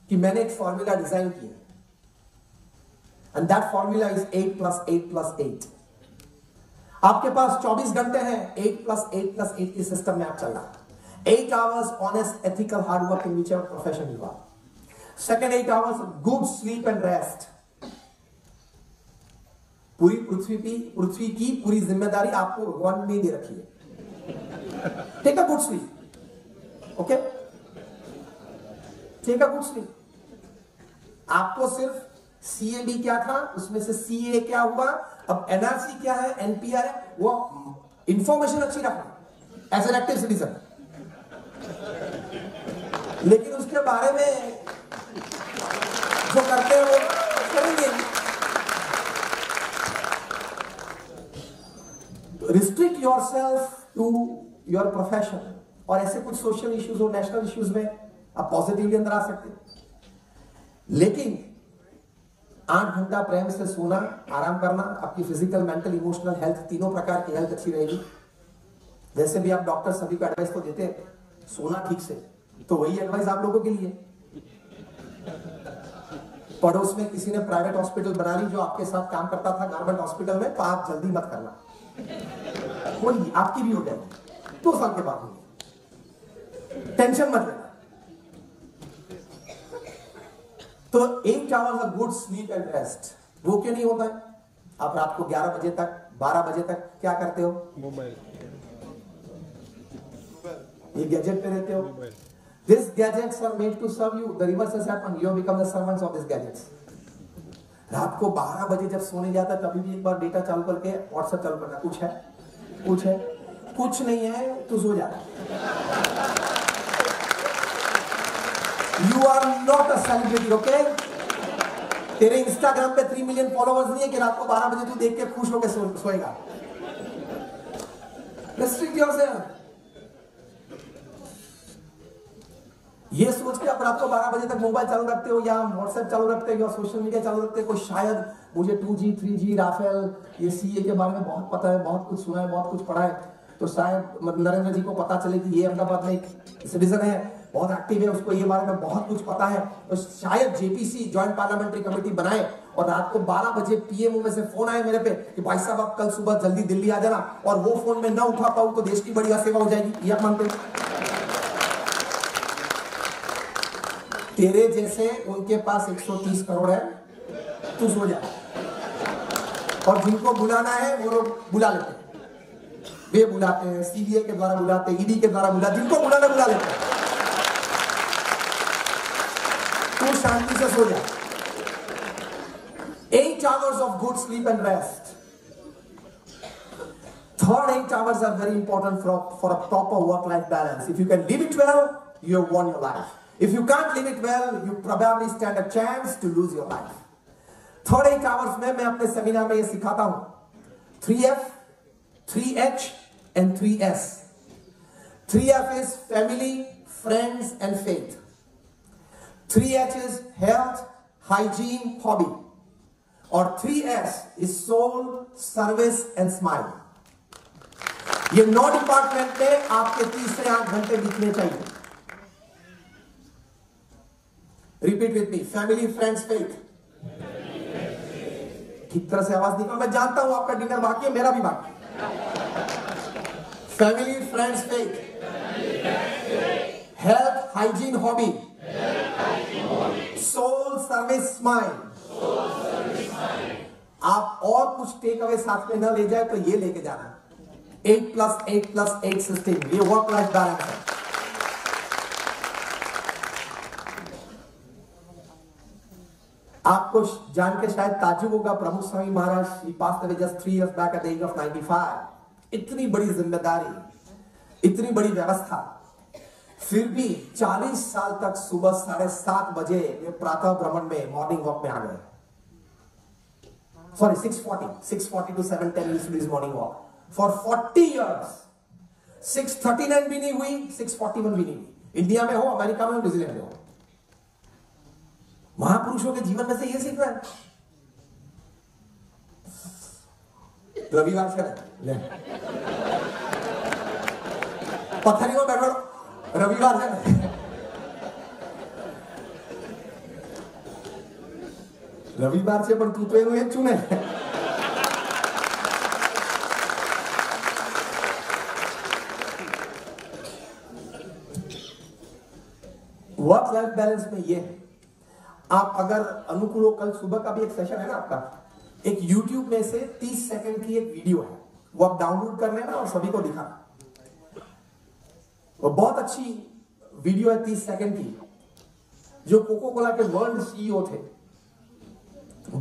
कि मैंने एक फॉर्मूला डिजाइन किया एंड दैट फॉर्मूला इज 8 + 8 + 8। आपके पास 24 घंटे हैं 8 + 8 + 8 के सिस्टम में आप चल रहा है। 8 hours honest, ethical, hard work in whichever profession you are. Second 8 hours good sleep and rest. पूरी पृथ्वी की पूरी जिम्मेदारी आपको भगवान ने दे रखी है। Take a good sleep, okay, take a good sleep. आपको सिर्फ सीएबी क्या था, उसमें से सीए क्या हुआ, अब एनआरसी क्या है, एनपीआर है, वो इंफॉर्मेशन अच्छी रखना एज एन एक्टिव सिटीजन, लेकिन उसके बारे में जो करते हैं वो करेंगे। Restrict yourself to your profession. और ऐसे कुछ सोशल इश्यूज और नेशनल इश्यूज में आप पॉजिटिवली अंदर आ सकते हैं, लेकिन 8 घंटा प्रेम से सोना, आराम करना, आपकी फिजिकल, मेंटल, इमोशनल हेल्थ, तीनों प्रकार की हेल्थ अच्छी रहेगी। वैसे भी आप डॉक्टर सभी को एडवाइस तो देते हैं सोना ठीक से, तो वही एडवाइस आप लोगों के लिए। पड़ोस में किसी ने प्राइवेट हॉस्पिटल बना ली जो आपके साथ काम करता था गवर्नमेंट हॉस्पिटल में, तो आप जल्दी मत करना, होगी आपकी भी हो जाएगी 2 साल के बाद होगी, टेंशन मत लेना। तो 8 hours of good sleep and rest, वो क्यों नहीं होता है? आप रात को 11 बजे तक 12 बजे तक क्या करते हो? मोबाइल, ये गैजेट पे रहते हो। These gadgets are made to serve you. The reverse has happened. You have become the servants of these gadgets. रात को 12 बजे जब सोने जाता है तभी भी एक बार डेटा चालू करके व्हाट्सएप चालू करना, कुछ है, कुछ है, कुछ नहीं है, तू सो जा। You are not a celebrity, okay? तेरे इंस्टाग्राम पे 3 मिलियन फॉलोवर्स नहीं है कि रात को 12 बजे तू देख के खुश होकर सोएगा। Restrict yourself. ये सोच के आप रात को 12 बजे तक मोबाइल चालू रखते हो या व्हाट्सएप चालू रखते हो या सोशल मीडिया चालू रखते हो, कोई शायद मुझे 2G 3G राफेल ये सीए के बारे में बहुत पता है, बहुत कुछ सुना है, बहुत कुछ पढ़ा है, तो शायद नरेंद्र जी को पता चले कि ये अहमदाबाद में एक सिटीजन है, बहुत एक्टिव है, उसको ये बारे में बहुत कुछ पता है, तो शायद जेपीसी ज्वाइंट पार्लियामेंट्री कमेटी बनाए और रात को 12 बजे पीएमओ में से फोन आए मेरे पे कि भाई साहब आप कल सुबह जल्दी दिल्ली आ जाना, और वो फोन में ना उठा पाऊं तो देश की बड़ी सेवा हो जाएगी। ये आप मानते हैं? तेरे जैसे उनके पास 130 करोड़ है, तू सो जा, और जिनको बुलाना है वो लोग बुला लेते हैं, वे बुलाते हैं, सीबीआई के द्वारा बुलाते हैं, ईडी के द्वारा बुलाते, जिनको बुलाना बुला लेते हैं। तू शांति से सो जा। 8 hours of good sleep and rest. Third 8 hours are very important for a proper work-life balance. If you can live it well, you have won your life. If you can't live it well, you probably stand a chance to lose your life. Third 8 hours में मैं अपने seminar में ये सिखाता हूं 3F, 3H and 3S. 3F is family, friends and faith. 3H is health, hygiene, hobby. और 3S is soul, service and smile. ये 9 department में आपके 30 से 8 घंटे बीतने चाहिए। Repeat with me. Family, friends, faith. ठीक तरह से आवाज निकालो। मैं जानता हूं आपका डिनर बाकी है, मेरा भी बाकी। Family, friends, faith. Health, hygiene, hobby. Soul, service, smile. आप और कुछ टेक अवे साथ में न ले जाए तो ये लेके जाना 8 + 8 + 8 सिस्टम। ये वर्क लाइफ बैलेंस है। आपको जान के शायद ताज्जुब होगा, प्रमुख Swami Maharaj he passed away just 3 years back at the age of 95। इतनी बड़ी जिम्मेदारी, इतनी बड़ी व्यवस्था, फिर भी 40 साल तक सुबह 7:30 बजे वे प्रातः भ्रमण में मॉर्निंग वॉक में आ गए। Sorry 6:40 to 7:10 used to do his morning walk for 40 years। 6:39 भी नहीं हुई, 6:41 भी नहीं हुई। इंडिया में हो, अमेरिका में हो, न्यूजीलैंड में हो, महापुरुषों के जीवन में से ये सीखना है। रविवार से पत्थरी में बैठो, रविवार से રવિવાર છે પણ તું તો એનું હેચું ને. वर्क लाइफ बैलेंस में ये है, आप अगर अनुकूल हो, कल सुबह का भी एक सेशन है ना आपका, एक YouTube में से 30 सेकंड की एक वीडियो है, वो आप डाउनलोड कर लेना और सभी को दिखाना. वो बहुत अच्छी वीडियो है 30 सेकंड की, जो कोको कोला के वर्ल्ड सीईओ थे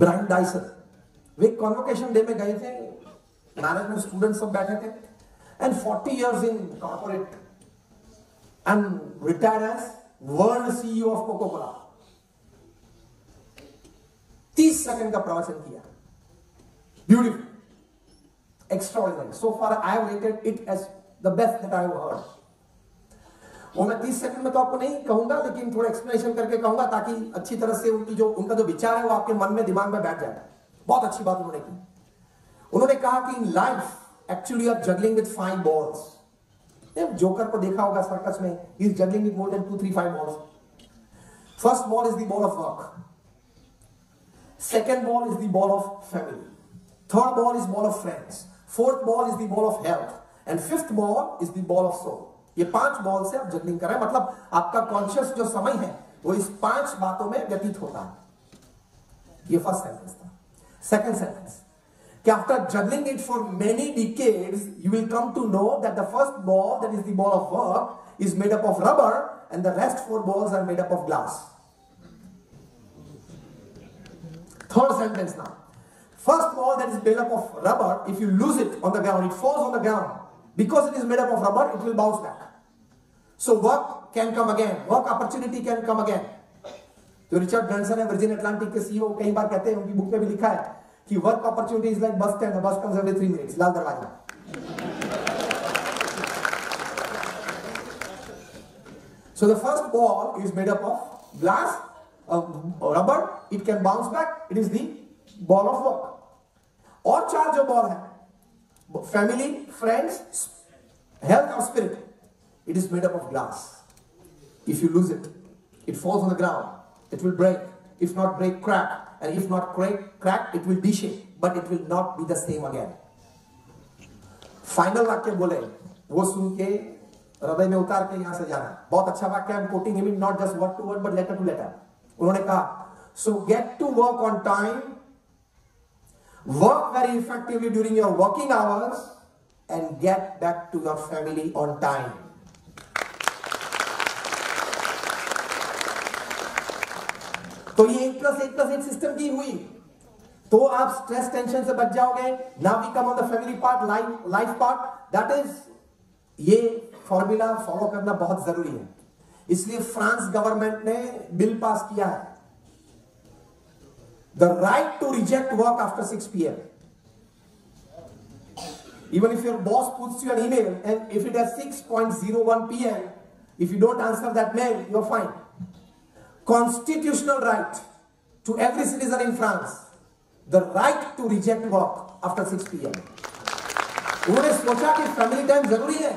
ब्रायन डाइसन, वे कॉन्वोकेशन डे में गए थे, मैनेजमेंट स्टूडेंट्स सब बैठे थे, and 40 years in corporate and retired as world CEO of Coca Cola. 30 second का प्रवचन किया, beautiful, extraordinary. So far I have rated it as the best that I have heard. वो मैं 30 सेकंड में तो आपको नहीं कहूंगा, लेकिन थोड़ा एक्सप्लेनेशन करके कहूंगा ताकि अच्छी तरह से उनका जो विचार है वो आपके मन में, दिमाग में बैठ जाए. बहुत अच्छी बात उन्होंने की. उन्होंने कहा कि in life actually you are juggling with 5 balls. Joker को देखा होगा सर्कस में, he is juggling with more than 2, 3, 5 balls. First ball is the ball of work, second ball is the ball of family, third ball is ball of friends, fourth ball is the ball of health, and fifth ball is the ball of soul. ये 5 ball से आप juggling कर रहे हैं, मतलब आपका conscious जो समय है वो इस 5 बातों में व्यतीत होता है. ये फर्स्ट सेंटेंस था. सेकंड सेंटेंस, कि after juggling it for many decades, you will come to know that the first ball, that is the ball of work, is made up of rubber, and the rest 4 balls are made up of glass. Third sentence now. First ball that is made up of rubber, if you lose it on the ground, it falls on the ground. Because it is made up of rubber, it will bounce back. So work can come again. Work opportunity can come again. जो Richard Branson है, virgin Atlantic के CEO, कई बार कहते हैं, उनकी book में भी लिखा है कि work opportunity is like bus stand, बस कम्स एवरी 3 मिनट्स, लाल दरवाजा. So the first ball is made up of glass, rubber, it can bounce back, it is the ball of work. और 4 जो बॉल है, फैमिली, फ्रेंड्स, हेल्थ और spirit, it is made up of glass. If you lose it, it falls on the ground, it will break, if not break, crack, and if not crack, it will de-shape, but it will not be the same again. Final वाक्य बोले, वो सुन के हृदय में उतार के यहां से जाना. बहुत अच्छा वाक्य है, quoting him, not just word to word but letter to letter. उन्होंने कहा, so get to work on time, work very effectively during your working hours, and get back to your family on time. तो ये 1+1+1 system की हुई, तो आप stress tension से बच जाओगे. Now we come on the family part, life part. That is, ये फॉर्मूला फॉलो करना बहुत जरूरी है. इसलिए फ्रांस गवर्नमेंट ने बिल पास किया है, the right to reject work after 6 PM. Even if your boss puts you an email and if it is 6:01 PM, if you don't answer that mail, you're fine. Constitutional right to every citizen in France, the right to reject work after 6 PM. उन्होंने सोचा कि family time जरूरी है.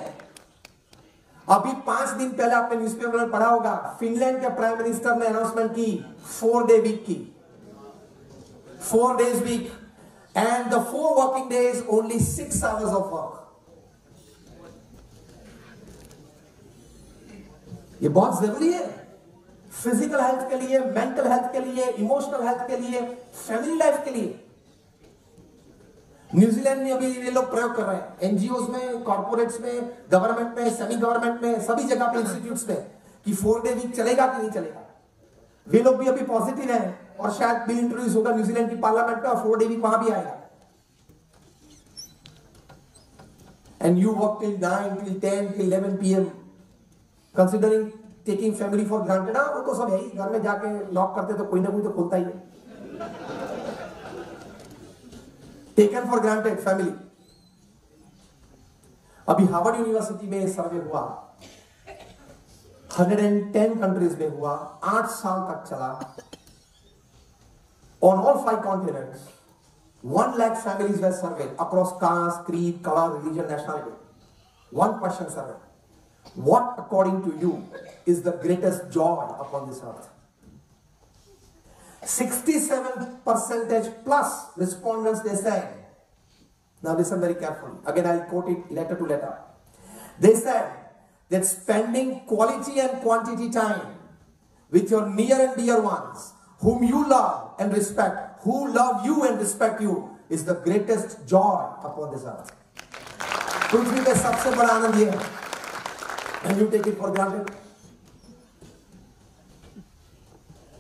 अभी 5 दिन पहले आपने newspaper में पढ़ा होगा, फिनलैंड के प्राइम मिनिस्टर ने अनाउंसमेंट की 4-day वीक की, 4 days week, and the 4 working days, only 6 hours of work. ये बहुत जरूरी है, फिजिकल हेल्थ के लिए, मेंटल हेल्थ के लिए, इमोशनल हेल्थ के लिए, फैमिली लाइफ के लिए. न्यूजीलैंड में अभी ये लोग प्रयोग कर रहे हैं, एनजीओस में, कॉर्पोरेट्स में, गवर्नमेंट में, सेमी गवर्नमेंट में, सभी जगह पे, इंस्टीट्यूट्स में, कि 4-day वीक चलेगा कि नहीं चलेगा. वे लोग भी अभी पॉजिटिव हैं और शायद बिल इंट्रोड्यूस होगा न्यूजीलैंड की पार्लियामेंट में और 4-day वीक वहां भी आएगा. And you work till 9, till 10, till 11 PM, considering taking family for granted. वो तो सब है ही, घर में जाके लॉक करते तो कोई ना कोई तो खोलता ही है. Taken for granted family. अभी हार्वर्ड यूनिवर्सिटी में सर्वे हुआ, 110 कंट्रीज में हुआ, 8 साल तक चला. On all 5 continents 1 lakh families were surveyed across caste, creed, color, religion, nationality. One question survey: what according to you is the greatest joy upon this earth? 67% plus respondents, they said, now listen very carefully, again I'll quote it letter to letter. They said that spending quality and quantity time with your near and dear ones, whom you love and respect, who love you and respect you, is the greatest joy upon this earth. पृथ्वी पे सबसे बड़ा आनंद ये है, and you take it for granted.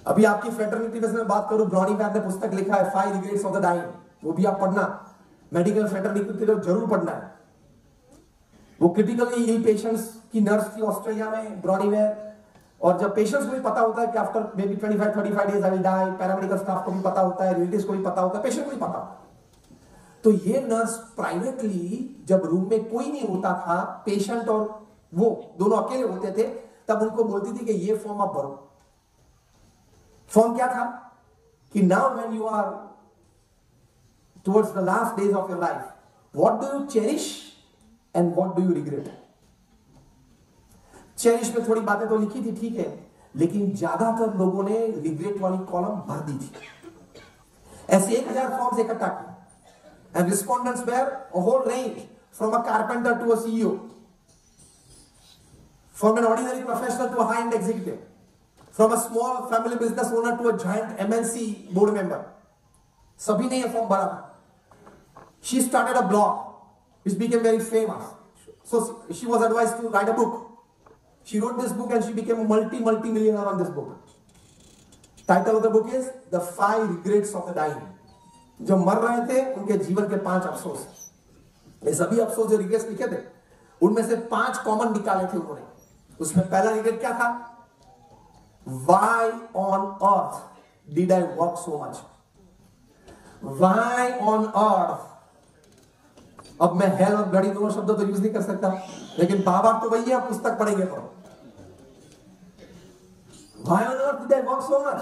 अभी आपकी fraternity में बात करूं, ब्राउनी बैर ने पुस्तक लिखा है 5 Regrets of the Dying, वो भी आप पढ़ना, मेडिकल फ्रेटर्निटी तो जरूर पढ़ना है। वो क्रिटिकली इल पेशेंट्स की नर्स थी ऑस्ट्रेलिया में, ब्राउनी बैर, और जब पेशेंट्स को भी पता होता है कि after maybe 25-35 days I will die, paramedical staff को भी पता होता है, रिलेटिव्स को भी पता होता है, पेशेंट को भी पता होता है, तो ये नर्स प्राइवेटली जब रूम में कोई नहीं होता था, पेशेंट और वो दोनों अकेले होते थे, तब उनको बोलती थी कि ये फॉर्म आप भरो। फॉर्म क्या था कि now when you are towards the last days of your life, what do you cherish and what do you regret. Cherish में थोड़ी बातें तो लिखी थी, ठीक है, लेकिन ज्यादातर लोगों ने रिग्रेट वाली कॉलम भर दी थी। ऐसे 1000 फॉर्म्स इकट्ठा किए, and respondents were a whole range from a carpenter to a CEO, from an ordinary professional to a high end executive, from a small family business owner to a giant MNC board member. सभी ने ये form भरा। She started a blog which became very famous. So she was advised to write a book. She wrote this book and she became a multi-millionaire on this book. Title of the book is The 5 Regrets of the Dying. जो मर रहे थे उनके जीवन के 5 अफसोस। ये सभी अफसोस जो रिग्रेट्स लिखे थे, उनमें से 5 कॉमन निकाले थे उन्होंने। उसमें पहला रिग्रेट क्या था? Why on earth did I work so much? Why on earth? अब मैं हेल और घड़ी दोनों शब्दों तो यूज नहीं कर सकता, लेकिन बाबा तो वही है, पुस्तक पढ़ेंगे तो। Why on earth did I work so much?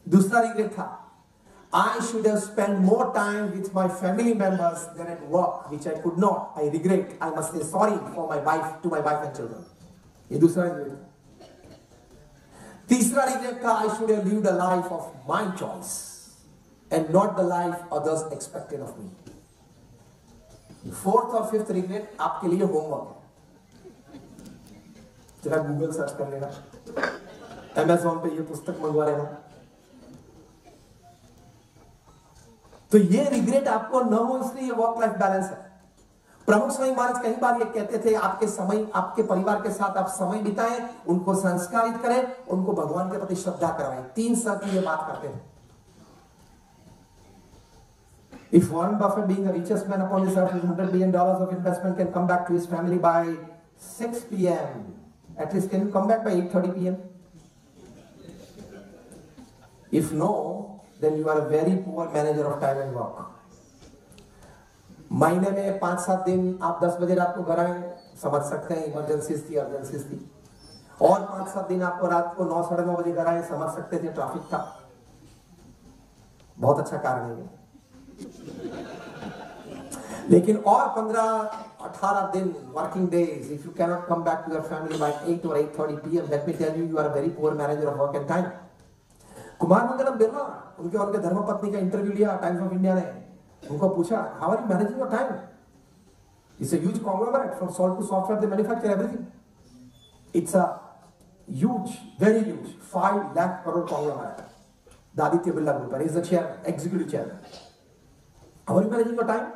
दूसरा रिग्रेट था, I should have spent more time with my family members than at work, which I could not. I regret. I must say sorry for my wife, to my wife and children. ये दूसरा regret था। तीसरा regret था, I should have lived a life of my choice and not the life others expected of me. Fourth और fifth regret आपके लिए homework है, जरा गूगल सर्च कर लेना, Amazon पे ये पुस्तक मंगवा लेना। तो ये रिग्रेट आपको न हो, इसलिए ये वर्क लाइफ बैलेंस है। प्रमुख स्वामी महाराज कई बार ये कहते थे, आपके परिवार के साथ आप समय बिताएं, उनको संस्कारित करें, उनको भगवान के प्रति श्रद्धा करवाएं। 3 शर्त ये बात करते हैं। If Warren Buffett, being the richest man upon this earth with $100 billion of investment, can come back to his family by 6 p.m., at least can you come back by 8:30 p.m.? If no, then you are a very poor manager of time and work. महीने में 5-7 दिन आप 10 बजे रात को घर आए, समझ सकते हैं इमरजेंसीज थी, अर्जेंसीज थी, और 5-7 दिन आपको रात को 9-9:30 बजे घर आए, समझ सकते थे ट्रैफिक था। बहुत अच्छा कारण है। लेकिन और 15-18 दिन working days, if you cannot come back to your family by 8 or 8:30 p.m., let me tell you, you are a very poor manager of work and time. Kumar Mangalam Birla, उनके धर्मपत्नी का इंटरव्यू लिया टाइम्स ऑफ इंडिया ने, उनको पूछा, how are you managing your time? It's a huge conglomerate, from salt to software they manufacture everything. It's a huge, very huge, 5 lakh crore conglomerate. The Aditya Birla group is the chairman, executive chairman. How are you managing your time?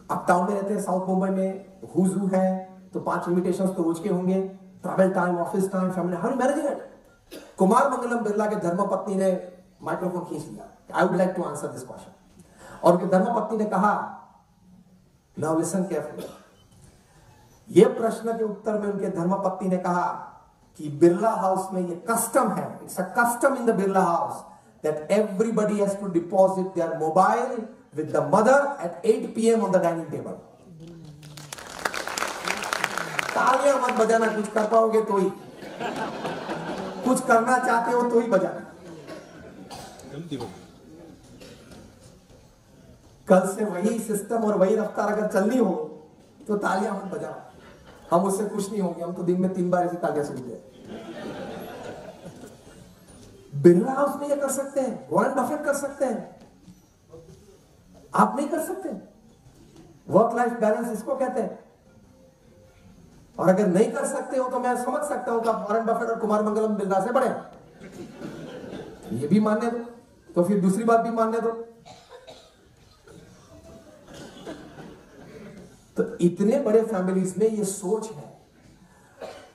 आप town में रहते हैं, south Mumbai में हुजू है, तो 5 invitations तो रोज के होंगे, travel time, office time, family, how are you managing it? Kumar Mangalam Birla के धर्मपत्नी ने माइक्रोफोन खींच लिया, I would like to answer this question. और उनकी धर्मपत्नी ने कहा, नाउ लिसन केयरफुली, ये प्रश्न के उत्तर में उनके धर्मपत्नी ने कहा कि बिरला हाउस में ये कस्टम है, it's a custom in the Birla house that everybody has to deposit their mobile with the mother at 8 p.m. On the dining table. तालियां मत बजाना, कुछ कर पाओगे तो ही, कुछ करना चाहते हो तो ही बजाना। कल से वही सिस्टम और वही रफ्तार अगर चलनी हो तो तालियां मत बजाओ, हम उससे खुश नहीं होंगे, हम तो दिन में 3 बार ऐसी तालियां सुनते हैं। बिरला हाउस में ये कर सकते हैं, वॉरेन बफेट कर सकते हैं, आप नहीं कर सकते। वर्क लाइफ बैलेंस इसको कहते हैं। और अगर नहीं कर सकते हो तो मैं समझ सकता हूं कि आप वॉरेन बफेट और कुमार मंगलम बिरला से बड़े, ये भी मानने दो, तो फिर दूसरी बात भी मानने दो। तो इतने बड़े फैमिलीज में ये सोच है।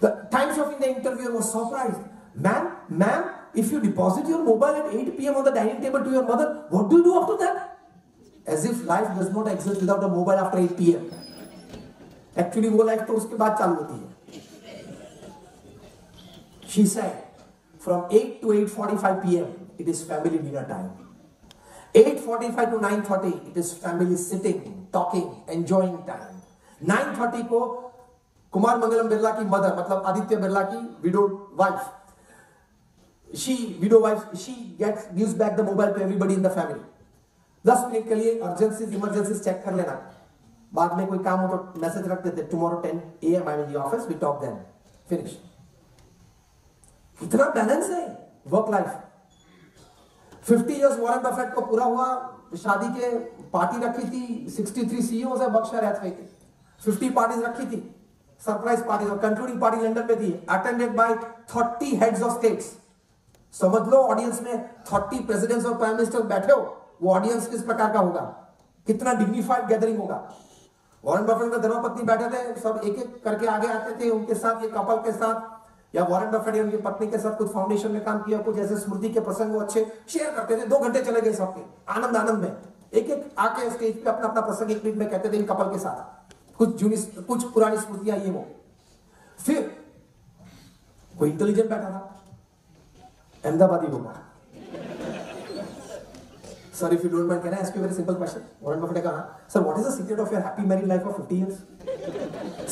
The Times of India interviewer was surprised. Ma'am, if you deposit your mobile at 8 p.m. on the dining table to your mother, what do you do after that? As if life does not exist without a mobile after 8 p.m. Actually, वो life तो उसके बाद चालू होती है। She said, from 8 to 8:45 p.m. it is family dinner time. 8:45 to 9:30 it is family sitting, talking, enjoying time. 9:30 को कुमार मंगलम बिरला की mother, मतलब आदित्य बिरला की window wife, she gives back the mobile to everybody in the family. 10 minute के लिए emergencies check कर लेना, बाद में कोई काम हो तो मैसेज रख देते, tomorrow 10 AM I'm in the office, we talk then, finish. कितना बैलेंस है work life. 50 years Warren Buffett को पूरा हुआ, शादी के पार्टी रखी थी, 63 CEOs है बर्कशायर हैथवे के, 50 पार्टीज रखी थी, सरप्राइज पार्टी, और कंक्लूडिंग पार्टी लंदन में थी, attended by 30 heads of states. समझ लो ऑडियंस में 30 प्रेसिडेंट्स और प्राइम मिनिस्टर बैठे हो, वो ऑडियंस किस प्रकार का होगा, कितना डिग्निफाइड गैदरिंग होगा। वॉरेन बफेट में धर्मपत्नी बैठे थे, सब एक एक करके आगे आते थे, उनके साथ ये कपल के साथ या वॉरेन बफेट या उनकी पत्नी के साथ कुछ फाउंडेशन में काम किया, कुछ ऐसे स्मृति के प्रसंग वो अच्छे शेयर करते थे। 2 घंटे चले गए सबके आनंद में, एक एक आके स्टेज पे अपना अपना प्रसंग 1 मिनट में कहते थे इन कपल के साथ, कुछ पुरानी स्मृतियां ये वो। फिर कोई इंटेलिजेंट बैठा था, अहमदाबादी होगा। Sir, if you don't mind, can I ask you a very simple question? Warren Buffett ने कहा, Sir, what is the secret of your happy married life for 50 years?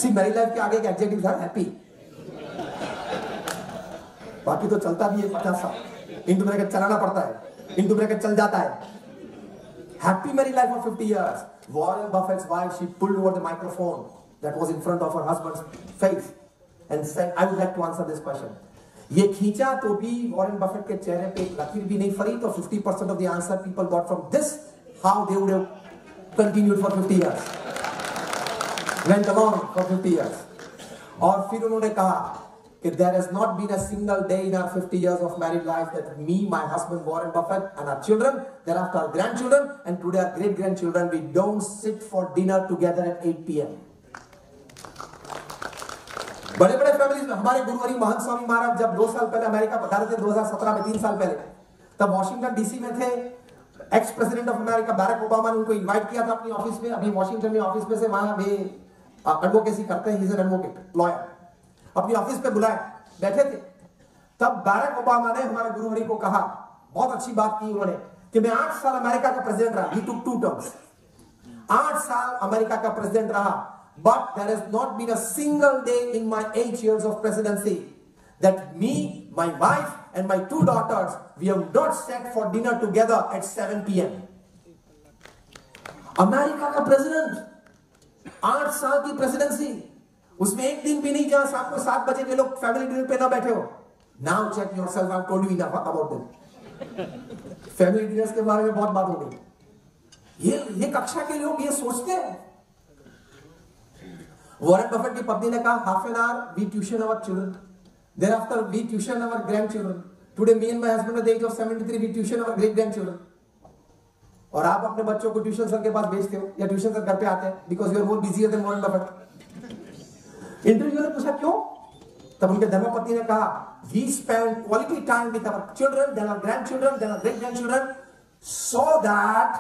See, married life के आगे एक adjective था, happy. बाकी तो चलता भी है 50 साल, इंटू ब्रैकेट चलाना पड़ता है, इंटू ब्रैकेट चल जाता है। Happy married life for 50 years. Warren Buffett's wife, she pulled over the microphone that was in front of her husband's face and said, I would like to answer this question. ये खींचा तो भी Warren Buffett के चेहरे पे एक लकीर भी नहीं फरी, तो 50% of the answer people got from this, how they would have continued for 50 years, went along for 50 years. और फिर उन्होंने कहा कि there has not been a single day in our 50 years of married life that me, my husband Warren Buffett and our children, thereafter our grandchildren and today our great grandchildren, we don't sit for dinner together at 8 p.m. बड़े बड़े families में हमारे गुरुवरी महंत स्वामी महाराज जब 2 साल पहले America पधारे थे, 2017 में, 3 साल पहले, तब वॉशिंगटन डीसी में थे। Ex president of America Barack Obama ने उनको इनवाइट किया था अपनी ऑफिस में, अभी वॉशिंगटन में ऑफिस में से वहां वे एडवोकेसी करते हैं, he is an advocate lawyer, अपनी ऑफिस पे बुलाए, बैठे थे। तब बैरक ओबामा ने हमारे गुरुवरी को कहा, बहुत अच्छी बात की उन्होंने, कि मैं 8 साल अमेरिका का प्रेसिडेंट रहा, ही टुक 2 टर्म्स, 8 साल अमेरिका का प्रेसिडेंट रहा, but there has not been a single day in my 8 years of presidency that me, my wife and my 2 daughters, we have not sat for dinner together at 7 p.m. America का president, 8 साल की presidency, उसमें एक दिन भी नहीं जहां शाम को 7 बजे के लोग फैमिली डिनर पे ना बैठे हो। Now check yourself, I've told you enough about them. Family dinners के बारे में बहुत बात हो गई। ये कक्षा के लोग ये सोचते हैं। वॉरेन बफेट की पत्नी ने कहा, half an hour we tuition our children, thereafter we tuition our grandchildren, today me and my husband at the age of 73 we tuition our great grandchildren. और आप अपने बच्चों को ट्यूशन सर के पास भेजते हो या ट्यूशन सर घर पे आते हैं, because you are more busier than Warren Buffett. Interview ने पूछा क्यों, तब उनके धर्मपत्नी ने कहा, we spend quality time with our children, then our grandchildren, then our great grandchildren, so that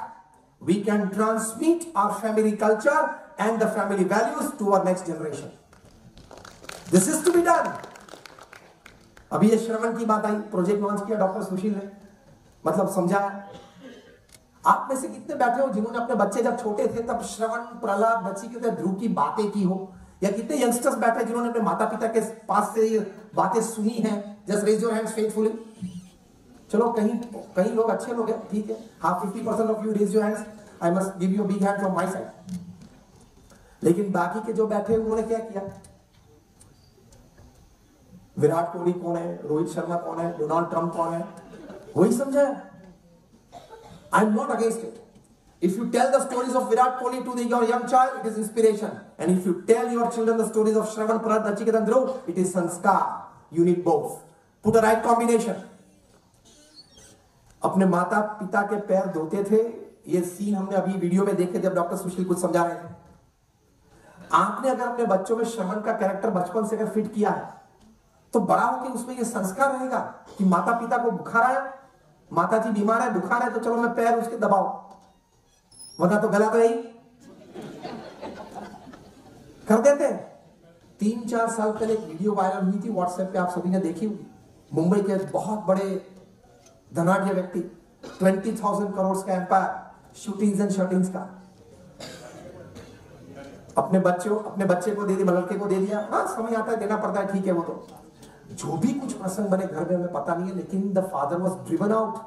we can transmit our family culture and the family values to our next generation. This is to be done. अभी ये श्रवण की बात आई, project launch किया doctor सुशील ने, मतलब समझाया। आप में से कितने बैठे हो जिन्होंने अपने बच्चे जब छोटे थे तब श्रवण, प्रहलाद, नचिकेता, ध्रुव की बातें की हो, या कितने यंगस्टर्स बैठे जिन्होंने अपने माता पिता के पास से ये बातें सुनी हैं? Just raise your hands faithfully. चलो कहीं लोग अच्छे लोग हैं, ठीक है, हाँ, 50% of you raise your hands, I must give you big hand from my side. लेकिन बाकी के जो बैठे उन्होंने क्या किया? विराट कोहली कौन है, रोहित शर्मा कौन है, डोनाल्ड ट्रंप कौन है, वही समझा है। I am not against it. If you tell the stories of Virat Kohli to your young child, it is inspiration. And if you tell your children the stories of Shravan, Prahat, Nachiketan and Dhruv, it is sanskar. You need both. Put a right combination. अपने माता पिता के पैर धोते थे, ये scene हमने अभी वीडियो में देखे जब डॉक्टर सुशील कुछ समझा रहे थे। आपने अगर अपने बच्चों में श्रवण का कैरेक्टर बचपन से अगर फिट किया है, तो बड़ा होकर उसमें ये संस्कार रहेगा कि माता पिता को बुखार आया, माता जी बीमार है, बुखार है, तो चलो मैं पैर उसके दबाओ, वरना तो गला तो यही कर देते हैं। 3-4 साल पहले एक वीडियो वायरल हुई थी व्हाट्सएप पे, आप सभी ने देखी होगी। मुंबई के बहुत बड़े धनाढ़ व्यक्ति, 20,000 करोड़ का एम्पायर, शूटिंग्स एंड शर्टिंग्स का, अपने बच्चे को दे दिया, लड़के को दे दिया। हाँ, समय आता है देना पड़ता है, ठीक है। वो तो जो भी कुछ प्रसंग बने घर में हमें पता नहीं है, लेकिन the father was driven out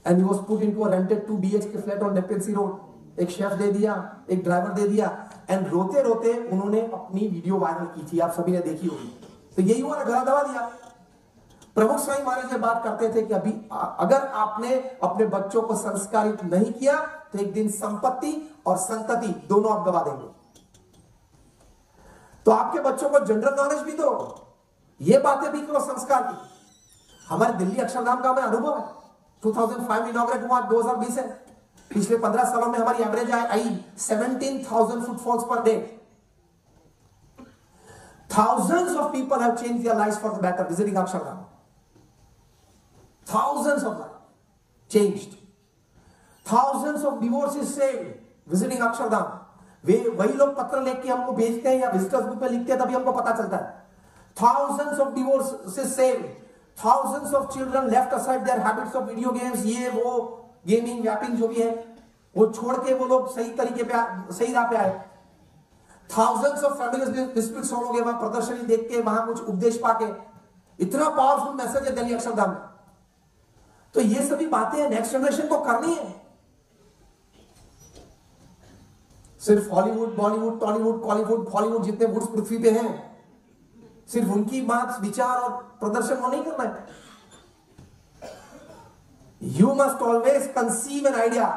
and he was put into a rented 2 BHK flat on Nepean Sea Road. एक शेफ दे दिया, एक ड्राइवर दे दिया, एंड रोते रोते उन्होंने अपनी वीडियो वायरल की थी, आप सभी ने देखी होगी। तो यही हुआ ना, गला दबा दिया। प्रमुख स्वामी महाराज ये बात करते थे कि अभी अगर आपने अपने बच्चों को संस्कारित नहीं किया तो एक दिन संपत्ति और संतति दोनों आप गवा देंगे। तो आपके बच्चों को जनरल नॉलेज भी दो, ये बातें भी करो संस्कार की। हमारे दिल्ली अक्षरधाम का हमें अनुभव है। 2005 इनॉग्रेट हुआ, 2020 है। पिछले 15 सालों में हमारी average I 17,000 footfalls per day. Thousands of people have changed their lives for the better visiting Akshardham. Thousands of lives changed. Thousands of divorces saved visiting Akshardham. वे वही लोग पत्र लेके हमको भेजते हैं या विजिटर्स बुक में लिखते हैं, तभी हमको पता चलता है। Thousands of divorces saved. Thousands of children left aside their habits of video games, ये वो गेमिंग व्यापिंग जो भी है वो छोड़ के वो लोग सही तरीके पे सही राह पे आए। Thousands of family disputes solve हो गए वहां प्रदर्शनी देख के, वहां कुछ उपदेश पाके। इतना पावरफुल मैसेज है दिल्ली अक्षरधाम में। तो ये सभी बातें नेक्स्ट जनरेशन को करनी है। सिर्फ हॉलीवुड, बॉलीवुड, टॉलीवुड, कॉलीवुड, हॉलीवुड जितने वुड्स पृथ्वी पे हैं, सिर्फ उनकी बात, विचार और प्रदर्शन वो नहीं करना है। You must always conceive an idea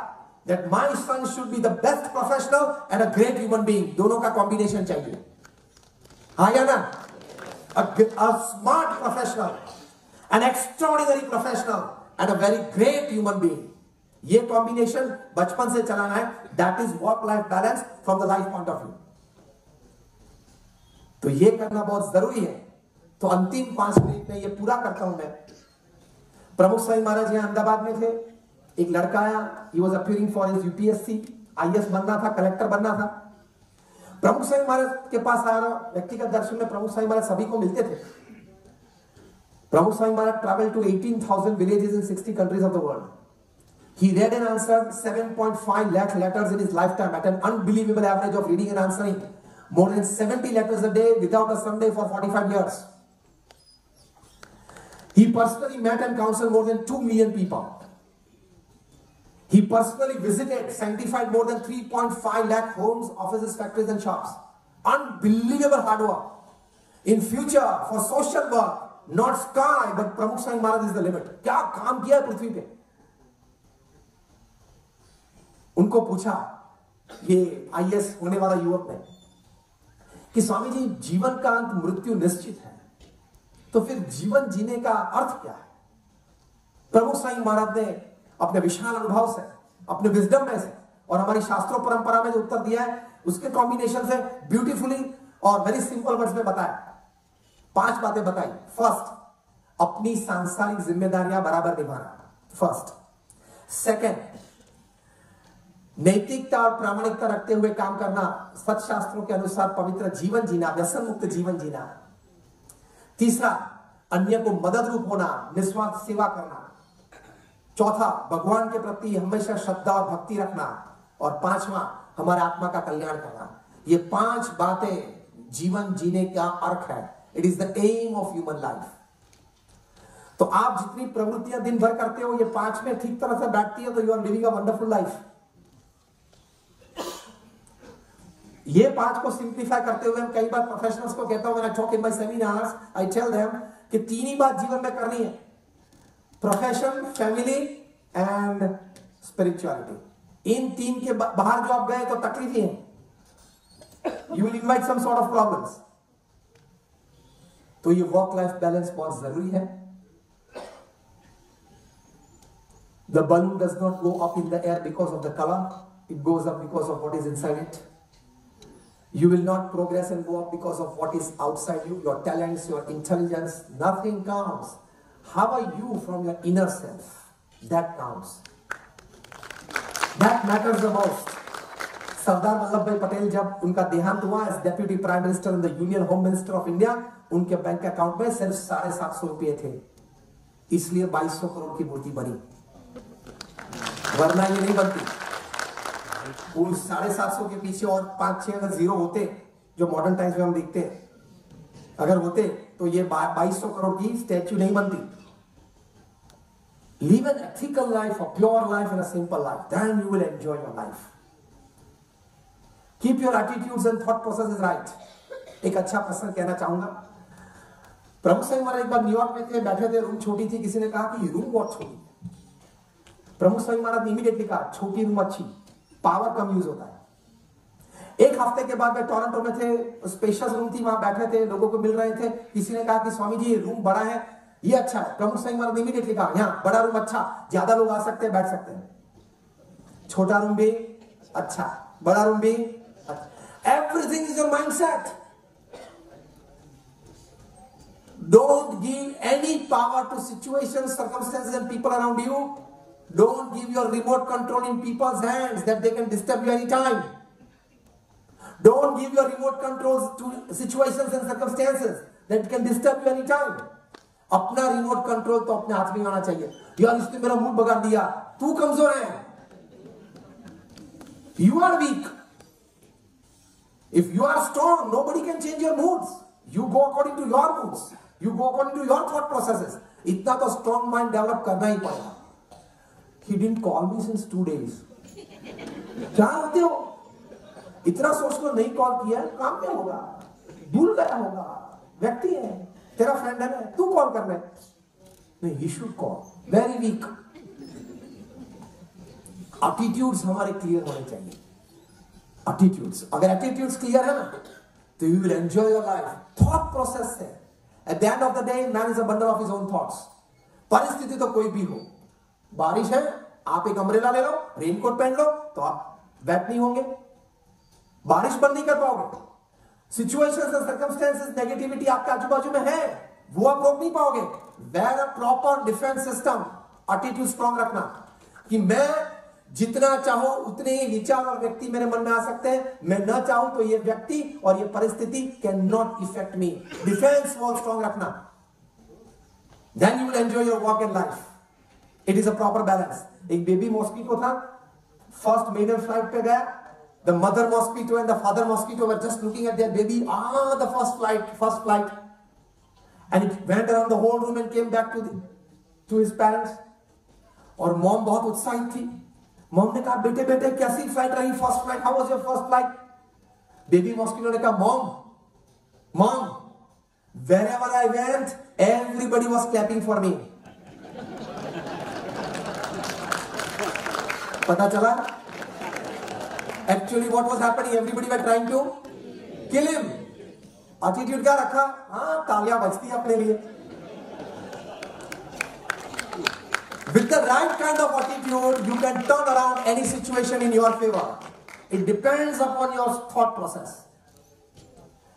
that my son should be the best professional and a great human being. दोनों का कॉम्बिनेशन चाहिए, हाँ या ना? A smart professional, an extraordinary professional and a very great human being. ये combination बचपन से चलाना है। That is work-life balance from the life point of view. तो ये करना बहुत जरूरी है। तो अंतिम 5 मिनट में ये पूरा करता हूं मैं। प्रमुख स्वामी महाराज यहां अहमदाबाद में थे। एक लड़का आया, he was appearing for his UPSC, IAS बनना था, कलेक्टर बनना था। प्रमुख स्वामी महाराज के पास आया, व्यक्तिगत दर्शन में प्रमुख स्वामी महाराज सभी को मिलते थे। प्रमुख Swami Maharaj traveled to 18,000 villages in 60 countries of the world. He read and answered 7.5 lakh letters in his lifetime at an unbelievable average of reading and answering more than 70 letters a day without a Sunday for 45 years. He personally met and counseled more than 2 million people. He personally visited, sanctified more than 3.5 lakh homes, offices, factories and shops. Unbelievable hard work. In future, for social work, not sky, but Pramukh Swami Maharaj is the limit. क्या काम किया है पृथ्वी पे? उनको पूछा ये IAS होने वाला युवक ने कि स्वामी जी, जीवन का अंत मृत्यु निश्चित है, तो फिर जीवन जीने का अर्थ क्या है? प्रमुख स्वामी महाराज ने अपने विशाल अनुभव से, अपने विजडम में से और हमारी शास्त्रों परंपरा में जो उत्तर दिया है उसके कॉम्बिनेशन से ब्यूटीफुली और वेरी सिंपल वर्ड्स में बताया। 5 बातें बताई। फर्स्ट, अपनी सांसारिक जिम्मेदारियां बराबर निभाना, फर्स्ट। सेकेंड, नैतिकता और प्रामाणिकता रखते हुए काम करना, सच शास्त्रों के अनुसार पवित्र जीवन जीना, व्यसन मुक्त जीवन जीना। तीसरा, अन्य को मदद रूप होना, निस्वार्थ सेवा करना। चौथा, भगवान के प्रति हमेशा श्रद्धा और भक्ति रखना। और 5वां, हमारे आत्मा का कल्याण करना। ये 5 बातें जीवन जीने का अर्थ है। It is the aim of human life. तो आप जितनी प्रवृत्तियां दिन भर करते हो, ये 5 में ठीक तरह से बैठती है, तो you are living a wonderful life. ये 5 को सिंप्लीफाई करते हुए हम कई बार प्रोफेशनल्स को कहता हूं, when I talk in my seminars, I tell them कि 3 ही बात जीवन में करनी है। Profession, family and spirituality. इन तीन के बाहर जो आप गए तो तकलीफ ही है। You will invite some sort of problems. तो ये वर्क लाइफ बैलेंस बहुत जरूरी है। The balloon does not go up in the air because of the color. It goes up because of what is inside it. You will not progress and go up because of what is outside you, your talents, your intelligence. Nothing counts. How are you from your inner self? That counts. That matters the most. Sardar Vallabh भाई पटेल जब उनका देहांत हुआ as deputy prime minister in the union home minister of India, उनके bank account में सिर्फ 750 रुपए थे, इसलिए 2200 करोड़ की मूर्ति बनी, वरना ये नहीं बनती। उन 750 के पीछे और 5-6 अगर जीरो होते, जो मॉडर्न टाइम्स में हम देखते हैं, अगर होते तो ये 2200 करोड़ की स्टैच्यू नहीं बनती। Live an ethical life, a pure life and a simple life. Then you will enjoy your life. Keep your attitudes and thought processes right. एक अच्छा प्रसंग कहना चाहूंगा। प्रभु सिंह महाराज एक बार न्यूयॉर्क में थे, बैठे थे, रूम छोटी थी, किसी ने कहा कि रूम बहुत छोटी। प्रमुख स्वामी महाराज ने इमीडिएटली कहा छोटी रूम अच्छी, पावर कम यूज होता है। एक हफ्ते के बाद में टोरंटो में थे, स्पेशियस रूम थी, वहां बैठे थे, लोगों को मिल रहे थे, किसी ने कहा कि स्वामी जी रूम बड़ा है, ये अच्छा है। प्रमुख स्वामी महाराज ने इमीडिएटली कहा यहाँ बड़ा रूम अच्छा, ज्यादा लोग आ सकते हैं, बैठ सकते हैं। छोटा रूम भी अच्छा, बड़ा रूम भी अच्छा। Everything is your mindset. Don't give any power to situations, circumstances and people around you. Don't give your remote control in people's hands that they can disturb you anytime. Don't give your remote controls to situations and circumstances that can disturb you anytime. अपना remote control तो अपने हाथ में होना चाहिए। यार इसने मेरा मूड बगाड़ दिया, तू कमजोर है, you are weak. If you are strong, nobody can change your moods. You go according to your moods. You go according to your thought processes. इतना तो strong mind develop करना ही पड़ेगा। He didn't call me since 2 days. क्या होते हो? इतना सोच लो नहीं कॉल किया, काम क्या होगा, भूल गया होगा, व्यक्ति है, तेरा फ्रेंड है ना, तू कॉल कर रहे। नहीं, he should call. Very weak. Attitudes हमारे क्लियर होने चाहिए। Attitudes, अगर attitudes क्लियर है ना, तो you will enjoy your life. Thought process है। At the end of the day, man is a bundle of his own thoughts. परिस्थिति तो कोई भी हो, बारिश है, आप एक अम्ब्रेला ले लो, रेनकोट पहन लो, तो आप वेट नहीं होंगे, बारिश बंद नहीं कर पाओगे। सिचुएशंस एंड सर्कमस्टेंसेस, नेगेटिविटी आपके आजू बाजू में है, वो आप रोक नहीं पाओगे। Wear a proper defence system, attitude strong रखना कि मैं जितना चाहूं उतने ही विचार और व्यक्ति मेरे मन में आ सकते हैं, मैं ना चाहूं तो ये व्यक्ति और ये परिस्थिति can not effect me. Defence wall strong रखना, then you will enjoy your work in life. It is a proper balance. एक बेबी मॉस्किटो था, फर्स्ट मेडन फ्लाइट पे गया, the mother mosquito and the father mosquito were just looking at their baby, the first flight and it went around the whole room and came back to his parents. और mom बहुत उत्साहित थी। Mom ने कहा बेटे बेटे कैसी flight रही, first flight, how was your first flight? Baby mosquito ने कहा mom wherever I went everybody was clapping for me. पता चला actually what was happening, everybody were trying to kill him. Attitude क्या रखा? हाँ, तालियां बजती है अपने लिए। With the right kind of attitude, you can turn around any situation in your favor. It depends upon your thought process.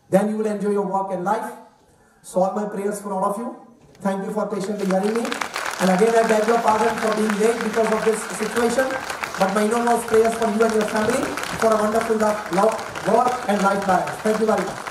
Then you will enjoy your work and life. So all my prayers for all of you. Thank you for patiently hearing me. And again, I beg your pardon for being late because of this situation. But my innermost prayers for you and your family for a wonderful love, work and life balance. Thank you very much.